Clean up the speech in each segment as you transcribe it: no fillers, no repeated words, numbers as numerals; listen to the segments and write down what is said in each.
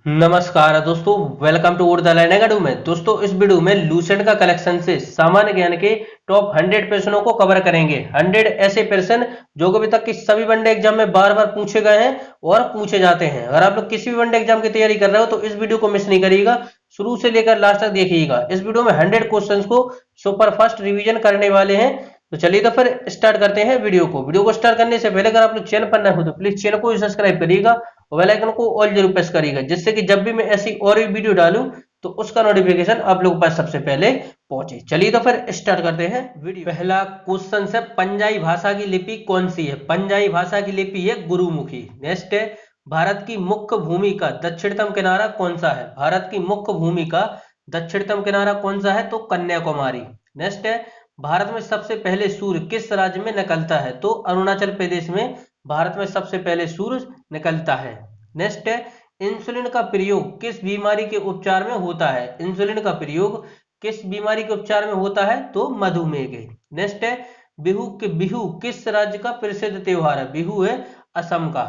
नमस्कार दोस्तों, welcome to Urdu learning academy में। दोस्तों, इस वीडियो में लूसेंट का कलेक्शन से सामान्य ज्ञान के टॉप 100 प्रश्नों को कवर करेंगे। 100 ऐसे प्रश्न जो कि अभी तक की सभी वनडे एग्जाम में बार बार पूछे गए हैं और पूछे जाते हैं। अगर आप लोग किसी भी वनडे एग्जाम की तैयारी कर रहे हो तो इस वीडियो को मिस नहीं करिएगा, शुरू से लेकर लास्ट तक देखिएगा। इस वीडियो में 100 क्वेश्चन को सुपर फास्ट रिविजन करने वाले हैं। तो चलिए तो फिर स्टार्ट करते हैं वीडियो को स्टार्ट करने से पहले अगर आप लोग चैनल पर नए हो तो प्लीज चैनल को सब्सक्राइब करिएगा और बेल आइकन को ऑल जरूर प्रेस करिएगा, जिससे कि जब भी मैं ऐसी और भी वीडियो डालूं तो उसका नोटिफिकेशन आप लोगों के पास सबसे पहले पहुंचे। चलिए तो फिर स्टार्ट करते हैं वीडियो। पहला क्वेश्चन है, पंजाबी भाषा की लिपि कौन सी है? पंजाबी भाषा की लिपि है गुरुमुखी। नेक्स्ट है, भारत की मुख्य भूमि का दक्षिणतम किनारा कौन सा है? भारत की मुख्य भूमि का दक्षिणतम किनारा कौन सा है? तो कन्याकुमारी। नेक्स्ट है, भारत में सबसे पहले सूर्य किस राज्य में निकलता है? तो अरुणाचल प्रदेश में भारत में सबसे पहले सूर्य निकलता है। नेक्स्ट है, इंसुलिन का प्रयोग किस बीमारी के उपचार में होता है? इंसुलिन का प्रयोग किस बीमारी के उपचार में होता है? तो मधुमेह के। नेक्स्ट है, बिहू किस राज्य का प्रसिद्ध त्योहार है? बिहू है असम का।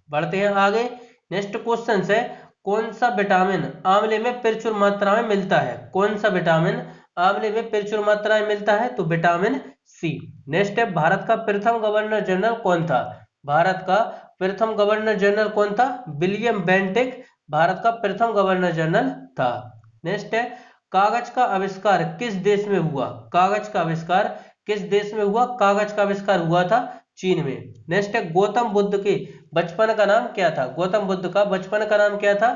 बढ़ते हैं आगे। नेक्स्ट क्वेश्चन है, कौन सा विटामिन आंवले में प्रचुर मात्रा में मिलता है? कौन सा विटामिन आंवले में प्रचुर मात्रा में मिलता है? तो विटामिन सी। नेक्स्ट है, भारत का प्रथम गवर्नर जनरल कौन था? भारत का प्रथम गवर्नर जनरल कौन था? विलियम बेंटिक भारत का प्रथम गवर्नर जनरल था। नेक्स्ट है, कागज का आविष्कार किस देश में हुआ? कागज का आविष्कार किस देश में हुआ? कागज का आविष्कार हुआ था चीन में। नेक्स्ट है, गौतम बुद्ध के बचपन का नाम क्या था? गौतम बुद्ध का बचपन का नाम क्या था?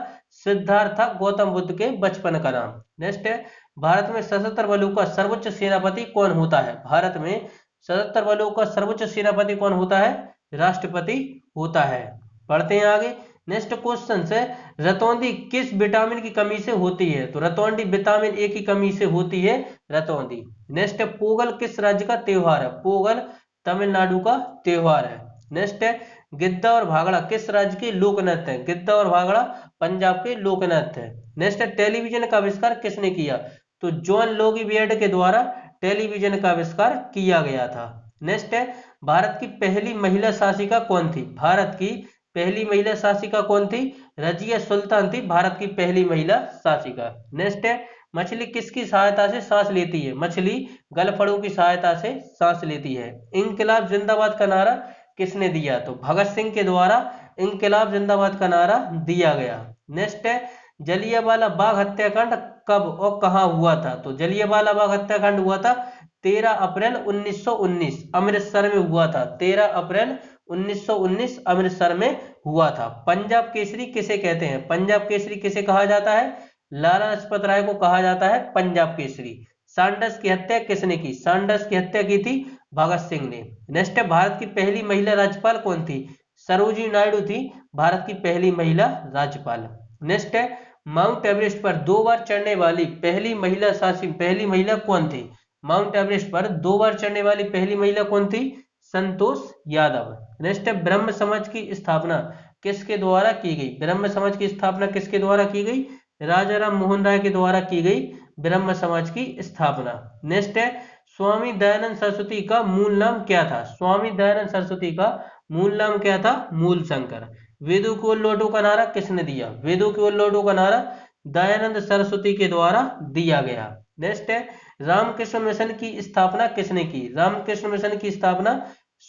सिद्धार्थ था गौतम बुद्ध के बचपन का नाम। नेक्स्ट है, भारत में सशस्त्र बलों का सर्वोच्च सेनापति कौन होता है? भारत में सशस्त्र बलों का सर्वोच्च सेनापति कौन होता है? राष्ट्रपति होता है। पढ़ते हैं आगे। नेक्स्ट क्वेश्चन है, रतौंधी किस विटामिन की कमी से होती है? तो रतौंधी विटामिन ए की कमी से होती है रतौंधी। नेक्स्ट है, पोगल किस राज्य का त्योहार है? पोगल तमिलनाडु का त्योहार है। नेक्स्ट है, गिद्दा और भांगड़ा किस राज्य के लोक नृत्य है? गिद्दा और भांगड़ा पंजाब के लोक नृत्य है। नेक्स्ट है, टेलीविजन का आविष्कार किसने किया? तो जॉन लोगी बियर्ड के द्वारा टेलीविजन का आविष्कार किया गया था। नेक्स्ट है, भारत की पहली महिला शासिका कौन थी? भारत की पहली महिला शासिका कौन थी? रजिया सुल्तान थी भारत की पहली महिला शासिका। नेक्स्ट है, मछली किसकी सहायता से सांस लेती है? मछली गलफड़ों की सहायता से सांस लेती है। इंकलाब जिंदाबाद का नारा किसने दिया? तो भगत सिंह के द्वारा इंकलाब जिंदाबाद का नारा दिया गया। नेक्स्ट है, जलियांवाला बाग हत्याकांड कब और कहां हुआ था? तो जलियांवाला बाग हत्याकांड हुआ था 13 अप्रैल 1919 अमृतसर में हुआ था। 13 अप्रैल 1919 अमृतसर में हुआ था। पंजाब केसरी किसे कहते हैं? पंजाब केसरी किसे कहा जाता है? लाला लाजपत राय को कहा जाता है पंजाब केसरी। सैंडर्स की हत्या किसने की? सैंडर्स की हत्या की थी भगत सिंह ने। नेक्स्ट है, भारत की पहली महिला राज्यपाल कौन थी? सरोजिनी नायडू थी भारत की पहली महिला राज्यपाल। नेक्स्ट है, माउंट एवरेस्ट पर 2 बार चढ़ने वाली पहली महिला कौन थी? माउंट एवरेस्ट पर 2 बार चढ़ने वाली पहली महिला कौन थी? संतोष यादव। नेक्स्ट है, ब्रह्म समाज की स्थापना किसके द्वारा की गई? ब्रह्म समाज की स्थापना किसके द्वारा की गई? राजा राम मोहन राय के द्वारा की गई ब्रह्म समाज की स्थापना। नेक्स्ट है, स्वामी दयानंद सरस्वती का मूल नाम क्या था? स्वामी दयानंद सरस्वती का मूल नाम क्या था? मूल शंकर। वेदों की ओर लौटो का नारा किसने दिया? वेदों की ओर लौटो का नारा दयानंद सरस्वती के द्वारा दिया गया। नेक्स्ट है, रामकृष्ण मिशन की स्थापना किसने की? रामकृष्ण मिशन की स्थापना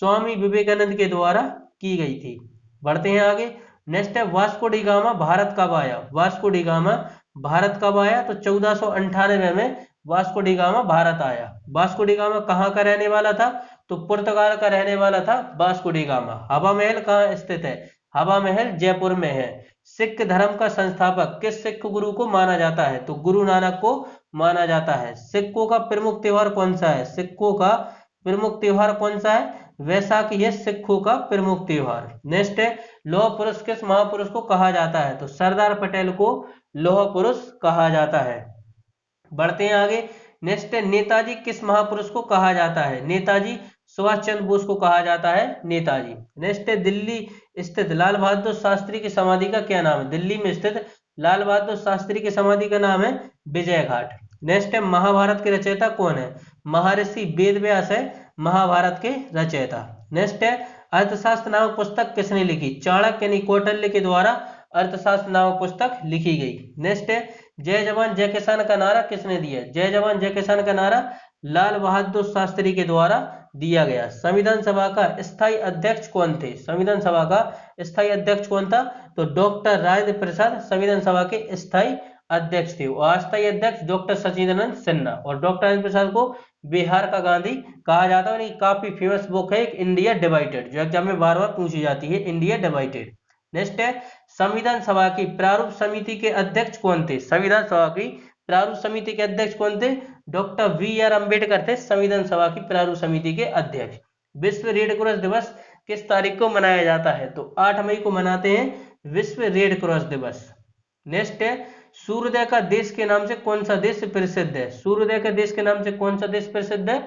स्वामी विवेकानंद के द्वारा की गई थी। बढ़ते हैं आगे। नेक्स्ट है, वास्को डी गामा भारत कब आया? वास्को डी गामा भारत कब आया? तो 1498 में वास्को डी गामा भारत आया। वास्को डी गामा कहाँ का रहने वाला था? तो पुर्तगाल का रहने वाला था वास्को डी गामा। हवा महल कहाँ स्थित है? हवा महल जयपुर में है। सिख धर्म का संस्थापक किस सिख गुरु को माना जाता है? तो गुरु नानक को माना जाता है। सिखों का प्रमुख त्योहार कौन सा है? सिखों का प्रमुख त्योहार कौन सा है? वैसाखी है सिखों का प्रमुख त्योहार। नेक्स्ट है, लौह पुरुष किस महापुरुष को कहा जाता है? तो सरदार पटेल को लौह पुरुष कहा जाता है। बढ़ते हैं आगे। नेक्स्ट है, नेताजी किस महापुरुष को कहा जाता है? नेताजी सुभाष चंद्र बोस को कहा जाता है नेताजी। नेक्स्ट है, दिल्ली स्थित लाल बहादुर शास्त्री की समाधि का क्या नाम है? दिल्ली में स्थित लाल बहादुर शास्त्री की समाधि का नाम है विजय घाट। नेक्स्ट है, महाभारत के रचयिता कौन है? महर्षि वेद व्यास है महाभारत के रचयिता। नेक्स्ट है, अर्थशास्त्र नामक पुस्तक किसने लिखी? चाणक्य यानी कौटिल्य के द्वारा अर्थशास्त्र नामक पुस्तक लिखी गई। नेक्स्ट है, जय जवान जय किसान का नारा किसने दिया? जय जवान जय किसान का नारा लाल बहादुर शास्त्री के द्वारा दिया गया। संविधान सभा का स्थायी अध्यक्ष कौन थे? संविधान सभा का स्थायी अध्यक्ष कौन था? तो डॉक्टर राजेंद्र प्रसाद संविधान सभा के स्थायी अध्यक्ष थे। और अस्थायी अध्यक्ष डॉक्टर सचिदानंद सिन्हा। और डॉक्टर राजेंद्र प्रसाद को बिहार का गांधी कहा जाता है। काफी फेमस बुक है एक, इंडिया डिवाइडेड, जो एग्जाम में बार बार पूछी जाती है, इंडिया डिवाइडेड। नेक्स्ट है, संविधान सभा की प्रारूप समिति के अध्यक्ष कौन थे? संविधान सभा की प्रारूप समिति के अध्यक्ष कौन थे? Doctor VR. अम्बेडकर थे संविधान सभा की प्रारूप समिति के अध्यक्ष। विश्व रेड क्रॉस दिवस किस तारीख को मनाया जाता है? तो 8 मई को मनाते हैं विश्व रेड क्रॉस दिवस। नेक्स्ट है, सूर्योदय का देश के नाम से कौन सा देश प्रसिद्ध है? सूर्योदय के देश के नाम से कौन सा देश प्रसिद्ध है?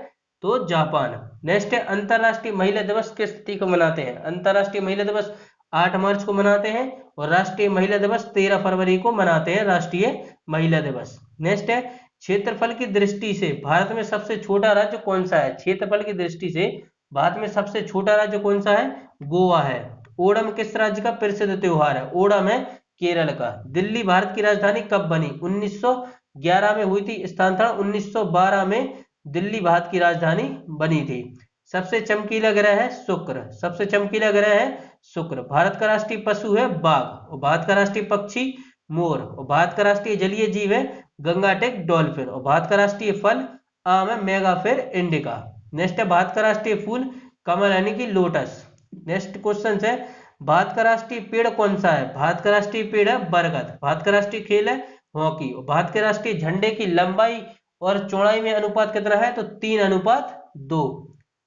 तो जापान। नेक्स्ट है, अंतरराष्ट्रीय महिला दिवस किस तिथि को मनाते हैं? अंतरराष्ट्रीय महिला दिवस 8 मार्च को मनाते हैं। और राष्ट्रीय महिला दिवस 13 फरवरी को मनाते हैं, राष्ट्रीय महिला दिवस। नेक्स्ट है, क्षेत्रफल की दृष्टि से भारत में सबसे छोटा राज्य कौन सा है? क्षेत्रफल की दृष्टि से भारत में सबसे छोटा राज्य कौन सा है? गोवा है। ओणम किस राज्य का प्रसिद्ध त्योहार है? ओणम है केरल का। दिल्ली भारत की राजधानी कब बनी? 1911 में हुई थी स्थानांतरण, 1912 में दिल्ली भारत की राजधानी बनी थी। सबसे चमकीला ग्रह है शुक्र। सबसे चमकीला ग्रह है शुक्र। भारत का राष्ट्रीय पशु है बाघ। और भारत का राष्ट्रीय पक्षी मोर। और भारत का राष्ट्रीय जलीय जीव है गंगाटेक डॉल्फिन। और भारत का राष्ट्रीय फल आम है मेगाफेर इंडिका। नेक्स्ट है, भारत का राष्ट्रीय फूल कमल यानी कि लोटस। नेक्स्ट क्वेश्चन है, भारत का राष्ट्रीय पेड़ कौन सा है? भारत का राष्ट्रीय पेड़ है बरगद। भारत का राष्ट्रीय खेल है हॉकी। और भारत के राष्ट्रीय झंडे की लंबाई और चौड़ाई में अनुपात कितना है? तो 3:2।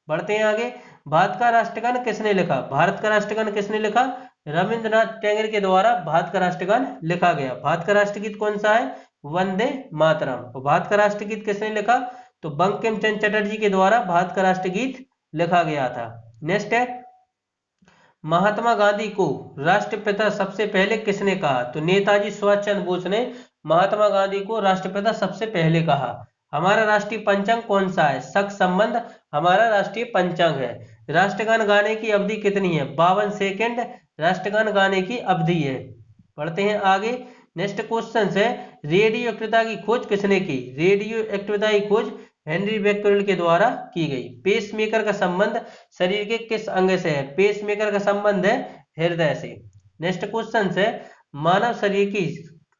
बढ़ते हैं आगे। भारत का राष्ट्रगान किसने लिखा? भारत का राष्ट्रगान किसने लिखा? रविंद्रनाथ टैगोर के द्वारा भारत का राष्ट्रगान लिखा गया। भारत का राष्ट्रगीत कौन सा है? वंदे मातरम। और भारत का राष्ट्रगीत किसने लिखा? तो बंकिम चंद्र चटर्जी के द्वारा भारत का राष्ट्रगीत लिखा गया था। नेक्स्ट है, महात्मा गांधी को राष्ट्रपिता सबसे पहले किसने कहा? तो नेताजी सुभाष चंद्र बोस ने महात्मा गांधी को राष्ट्रपिता सबसे पहले कहा। हमारा राष्ट्रीय पंचांग कौन सा है? शक संबंध हमारा राष्ट्रीय पंचांग है। राष्ट्रगान गाने की अवधि कितनी है? 52 सेकेंड राष्ट्रगान गाने की अवधि है। पढ़ते हैं आगे। नेक्स्ट क्वेश्चन है, रेडियो एक्टिविटी की खोज किसने की? रेडियो एक्टिविटी की खोज हेनरी बेक्वेरेल के द्वारा की गई। पेसमेकर का संबंध शरीर के किस अंग से है? पेसमेकर का संबंध है हृदय से। नेक्स्ट क्वेश्चन है, मानव शरीर की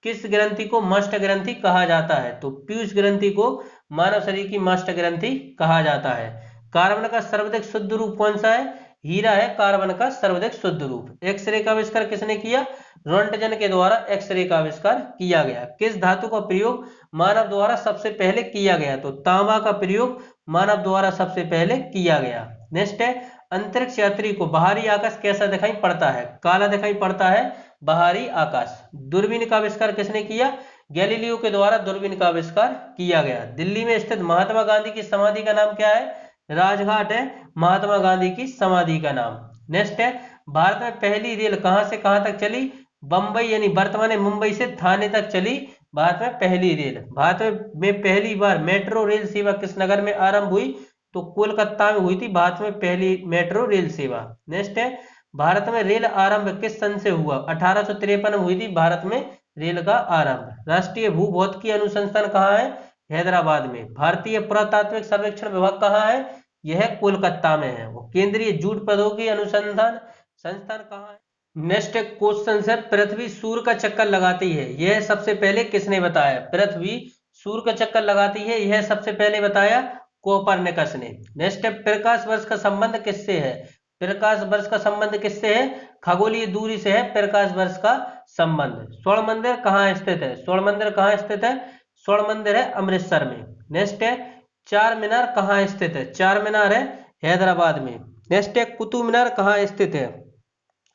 किस ग्रंथि को मास्टर ग्रंथि कहा जाता है? तो पीयूष ग्रंथि को मानव शरीर की मास्टर ग्रंथि कहा जाता है। कार्बन का सर्वाधिक शुद्ध रूप कौन सा है? हीरा है कार्बन का सर्वाधिक शुद्ध रूप। एक्सरे का आविष्कार किसने किया? रोंटगन के द्वारा एक्सरे का आविष्कार किया गया। किस धातु का प्रयोग मानव द्वारा सबसे पहले किया गया? तो तांबा का प्रयोग मानव द्वारा सबसे पहले किया गया। नेक्स्ट है, अंतरिक्ष यात्री को बाहरी आकाश कैसा दिखाई पड़ता है? काला दिखाई पड़ता है बाहरी आकाश। दूरबीन का आविष्कार किसने किया? गैलीलियो के द्वारा दूरबीन का आविष्कार किया गया। दिल्ली में स्थित महात्मा गांधी की समाधि का नाम क्या है? राजघाट है महात्मा गांधी की समाधि का नाम। नेक्स्ट है, भारत में पहली रेल कहां से कहां तक चली? बंबई यानी वर्तमान मुंबई से थाने तक चली भारत में पहली रेल। भारत में पहली बार मेट्रो रेल सेवा किस नगर में आरंभ हुई? तो कोलकाता में हुई थी भारत में पहली मेट्रो रेल सेवा। नेक्स्ट है, भारत में रेल आरंभ किस सन से हुआ? 1853 में हुई थी भारत में रेल का आरंभ। राष्ट्रीय भूभौतिकी अनुसंधान कहाँ है? हैदराबाद में। भारतीय पुरातात्विक सर्वेक्षण विभाग कहाँ है? यह कोलकाता में है। वो केंद्रीय जूट प्रौद्योगिकी अनुसंधान संस्थान कहाँ है? नेक्स्ट क्वेश्चन सर, पृथ्वी सूर्य का चक्कर लगाती है, यह सबसे पहले किसने बताया? पृथ्वी सूर्य का चक्कर लगाती है, यह सबसे पहले बताया कोपरनिकस ने। नेक्स्ट है, प्रकाश वर्ष का संबंध किससे है? प्रकाश वर्ष का संबंध किससे है? खगोलीय दूरी से है प्रकाश वर्ष का संबंध। स्वर्ण मंदिर कहाँ स्थित है? स्वर्ण मंदिर कहाँ स्थित है? स्वर्ण मंदिर है अमृतसर में। नेक्स्ट है, चार मीनार कहाँ स्थित है? चार मीनार है हैदराबाद में। नेक्स्ट है, कुतुब मीनार कहाँ स्थित है?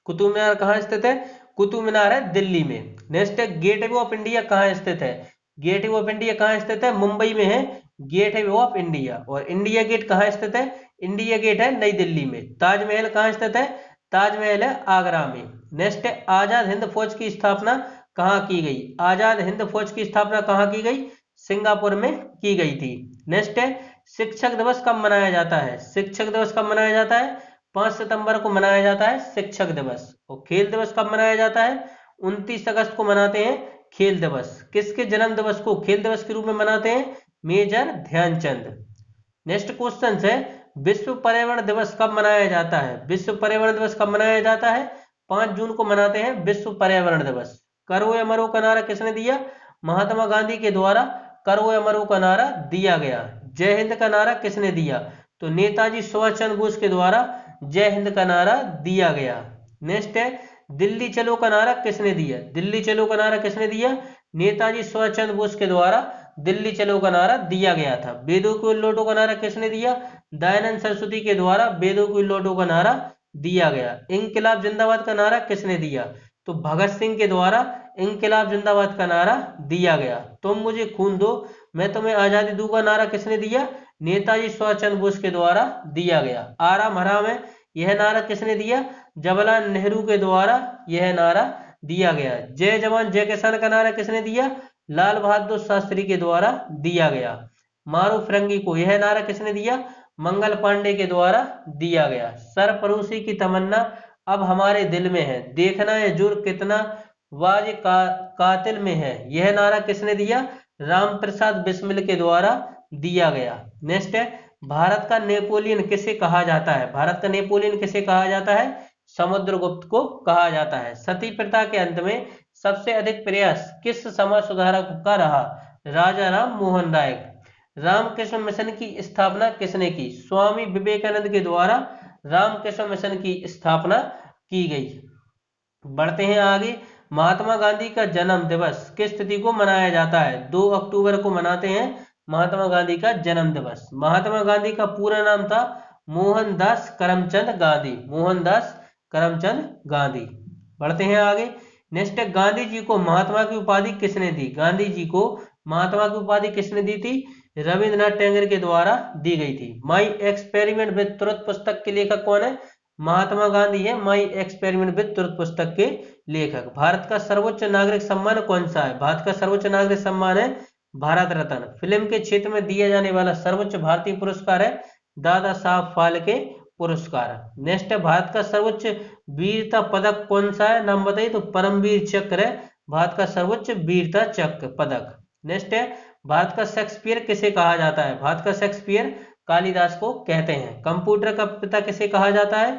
कुतुब मीनार कहाँ स्थित है? कुतुब मीनार है दिल्ली में। नेक्स्ट है, गेटवे ऑफ इंडिया कहाँ स्थित है? गेटवे ऑफ इंडिया कहाँ स्थित है? मुंबई में है गेटवे ऑफ इंडिया। और इंडिया गेट कहाँ स्थित है? इंडिया गेट है नई दिल्ली में। ताजमहल कहाँ स्थित है? ताजमहल है आगरा में। नेक्स्ट है, आजाद हिंद फौज की स्थापना कहाँ की गई? आजाद हिंद फौज की स्थापना कहाँ की गई? सिंगापुर में की गई थी। नेक्स्ट है, शिक्षक दिवस कब मनाया जाता है? शिक्षक दिवस कब मनाया जाता है? 5 सितंबर को मनाया जाता है शिक्षक दिवस। और खेल दिवस कब मनाया जाता है? 29 अगस्त को मनाते हैं खेल दिवस। किसके जन्म दिवस को खेल दिवस के रूप में मनाते हैं? मेजर ध्यानचंद। नेक्स्ट क्वेश्चन है, विश्व पर्यावरण दिवस कब मनाया जाता है? विश्व पर्यावरण दिवस कब मनाया जाता है? 5 जून को मनाते हैं विश्व पर्यावरण दिवस। करो या मरो का नारा किसने दिया? महात्मा गांधी के द्वारा करो या मरो का नारा दिया गया। जय हिंद का नारा किसने दिया? तो नेताजी सुभाष चंद्र बोस के द्वारा जय हिंद का नारा दिया गया। नेक्स्ट है, दिल्ली चलो का नारा किसने दिया? दिल्ली चलो का नारा किसने दिया? नेताजी सुभाष चंद्र बोस के द्वारा दिल्ली चलो का नारा दिया गया था। वेदों को लौटो का नारा किसने दिया? दयानंद सरस्वती के द्वारा वेदों को लौटो का नारा दिया गया। इंकलाब जिंदाबाद का नारा किसने दिया? तो भगत सिंह के द्वारा इंकलाब जिंदाबाद का नारा दिया गया। तुम मुझे खून दो मैं तुम्हें आजादी दूंगा नारा किसने दिया? नेताजी सुभाष चंद्र बोस के द्वारा दिया गया। आराम हराम है यह नारा किसने दिया? जवाहरलाल नेहरू के द्वारा यह नारा दिया गया। जय जवान जय किसान का नारा किसने दिया? लाल बहादुर शास्त्री के द्वारा दिया गया। मारो फिरंगी को यह नारा किसने दिया? मंगल पांडे के द्वारा दिया गया। सरफरोशी की तमन्ना अब हमारे दिल में है, देखना है जुर्म कितना वाज कातिल में है, यह नारा किसने दिया? राम प्रसाद बिस्मिल के द्वारा दिया गया। नेक्स्ट है, भारत का नेपोलियन किसे कहा जाता है? भारत का नेपोलियन किसे कहा जाता है? समुद्रगुप्त को कहा जाता है। सती प्रथा के अंत में सबसे अधिक प्रयास किस समाज सुधारक का रहा? राजा राम मोहन राय। रामकृष्ण मिशन की स्थापना किसने की? स्वामी विवेकानंद के द्वारा रामकृष्ण मिशन की स्थापना की गई। बढ़ते हैं आगे। महात्मा गांधी का जन्म दिवस किस तिथि को मनाया जाता है? 2 अक्टूबर को मनाते हैं महात्मा गांधी का जन्म दिवस। महात्मा गांधी का पूरा नाम था मोहनदास करमचंद गांधी। मोहनदास करमचंद गांधी। बढ़ते हैं आगे। नेक्स्ट है, गांधी जी को महात्मा की उपाधि किसने दी? गांधी जी को महात्मा की उपाधि किसने दी थी? रविंद्रनाथ टैगोर के द्वारा दी गई थी। माई एक्सपेरिमेंट विद ट्रुथ पुस्तक के लेखक कौन है? महात्मा गांधी है माई एक्सपेरिमेंट विद ट्रुथ पुस्तक के लेखक। भारत का सर्वोच्च नागरिक सम्मान कौन सा है? भारत का सर्वोच्च नागरिक सम्मान है भारत रत्न। फिल्म के क्षेत्र में दिया जाने वाला सर्वोच्च भारतीय पुरस्कार है दादा साहब फाल्के पुरस्कार। नेक्स्ट है, भारत का सर्वोच्च वीरता पदक कौन सा है? नाम बताइए। तो परमवीर चक्र है भारत का सर्वोच्च वीरता चक्र पदक। नेक्स्ट है, भारत का शेक्सपियर किसे कहा जाता है? भारत का शेक्सपियर कालिदास को कहते हैं। कंप्यूटर का पिता किसे कहा जाता है?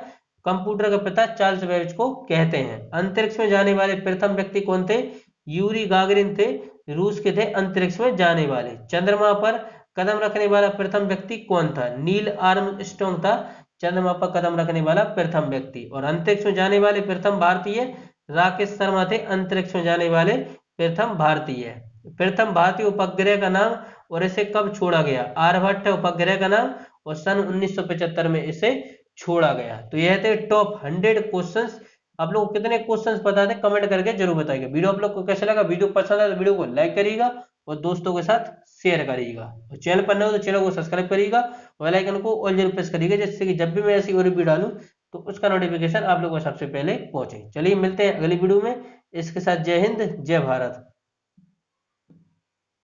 कंप्यूटर का पिता चार्ल्स बेबेज को कहते हैं। अंतरिक्ष में जाने वाले प्रथम व्यक्ति कौन थे? यूरी गागरिन थे, रूस के थे अंतरिक्ष में जाने वाले। चंद्रमा पर कदम रखने वाला प्रथम व्यक्ति कौन था? नील आर्मस्ट्रांग था चंद्रमा पर कदम रखने वाला प्रथम व्यक्ति। और अंतरिक्ष में जाने वाले प्रथम भारतीय राकेश शर्मा थे अंतरिक्ष में जाने वाले प्रथम भारतीय। प्रथम भारतीय उपग्रह का नाम और इसे कब छोड़ा गया? आर्यभट्ट उपग्रह का नाम और सन 1975 में इसे छोड़ा गया। तो यह थे टॉप 100 क्वेश्चंस। आप लोग कितने क्वेश्चंस पता थे कमेंट करके जरूर बताइएगा। वीडियो आप लोग को कैसा लगा? वीडियो पसंद आए तो वीडियो को लाइक करिएगा और दोस्तों के साथ शेयर करिएगा। और चैनल पर नए हो तो चैनल को सब्सक्राइब करिएगा और बेल आइकन को ऑल जरूर प्रेस करिएगा, जिससे कि जब भी मैं ऐसी और वीडियो डालूं तो उसका नोटिफिकेशन आप लोगों को सबसे पहले पहुंचे। चलिए मिलते हैं अगली वीडियो में। इसके साथ जय हिंद जय भारत।